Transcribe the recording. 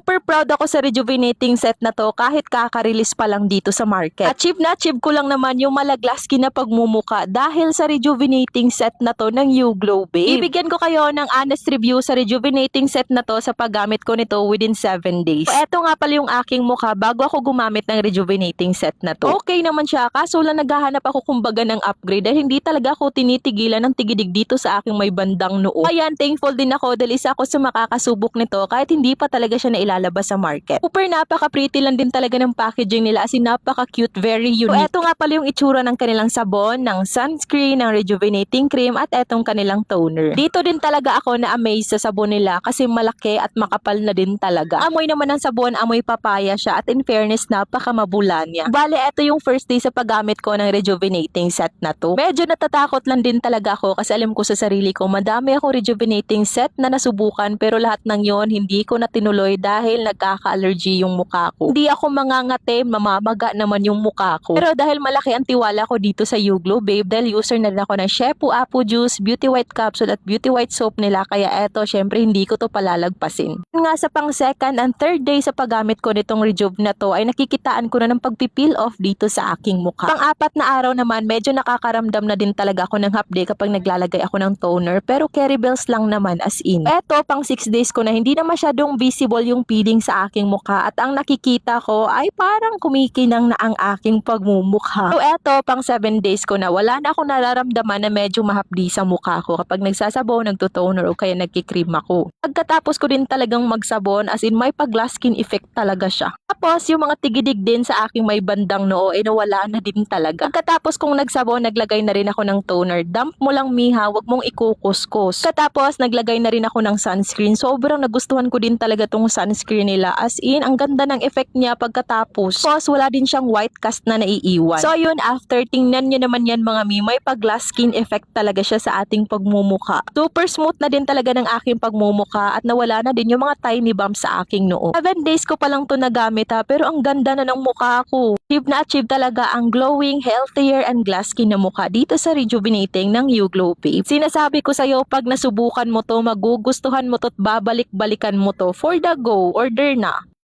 Super proud ako sa rejuvenating set na to kahit kaka-release pa lang dito sa market. Achieve na achieve ko lang naman yung malaglas na pagmumuka dahil sa rejuvenating set na to ng YouGlow Babe. Ibigyan ko kayo ng honest review sa rejuvenating set na to sa paggamit ko nito within 7 days. So, eto nga pala yung aking mukha bago ako gumamit ng rejuvenating set na to. Okay naman siya, kaso lang naghahanap ako kumbaga ng upgrade dahil hindi talaga ako tinitigilan ng tigidig dito sa aking may bandang noo. Ayan, thankful din ako dahil isa ako sa makakasubok nito kahit hindi pa talaga siya nailalabas sa market. Super napaka-pretty lang din talaga ng packaging nila, as in napaka-cute, very unique. So eto nga pala yung itsura ng kanilang sabon, ng sunscreen, ng rejuvenating cream at etong kanilang toner. Dito din talaga ako na-amaze sa sabon nila kasi malaki at makapal na din talaga. Amoy naman ng sabon, amoy papaya siya at in fairness napaka-mabula niya. Bale, eto yung first day sa paggamit ko ng rejuvenating set na to. Medyo natatakot lang din talaga ako kasi alam ko sa sarili ko madami ako rejuvenating set na nasubukan pero lahat ng yon hindi ko na tinuloy dahil nagkaka-allergy yung mukha ko. Hindi ako mangangate, mamamaga naman yung mukha ko. Pero dahil malaki ang tiwala ko dito sa YouGlow Babe dahil user na din ako ng Shepu Apu Juice, Beauty White Capsule at Beauty White Soap nila kaya eto syempre hindi ko to palalagpasin. Nga sa pang second and third day sa paggamit ko nitong Rejuve na to ay nakikitaan ko na ng pagpipeel off dito sa aking mukha. Pang apat na araw naman medyo nakakaramdam na din talaga ako ng hapde kapag naglalagay ako ng toner pero carry bells lang naman as in. Eto pang 6 days ko na hindi na masyadong visible yung peeling sa aking mukha at ang nakikita ko ay parang kumikinang na ang aking pagmumukha. So eto pang 7 days ko na wala na akong nararamdaman na medyo mahapdi sa mukha ko kapag nagsasabaw, nagtutoner o kaya nagkikream ako. Pagkatapos ko din talagang magsabon as in may pag-glass skin effect talaga siya. Tapos yung mga tigidig din sa aking may bandang noo ay nawala na din talaga. Pagkatapos kong nagsabon, naglagay na rin ako ng toner. Dump mo lang miha, wag mong ikukuskus. Katapos naglagay na rin ako ng sunscreen. Sobrang nagustuhan ko din talaga tong sunscreen nila. As in, ang ganda ng effect niya pagkatapos. Tapos wala din siyang white cast na naiiwan. So yun, after tingnan nyo naman yan mga mi, may pag-glass skin effect talaga siya sa ating pagmumukha. Super smooth na din talaga ng aking pagmumukha at nawala na din yung mga tiny bumps sa aking noo. 7 days ko pa lang to nagamit ha, pero ang ganda na ng mukha ko. Achieve na achieve talaga ang glowing, healthier and glass skin na mukha dito sa rejuvenating ng YouGlow Babe. Sinasabi ko sa'yo, pag nasubukan mo to, magugustuhan mo to at babalik-balikan mo to. For the go, order na!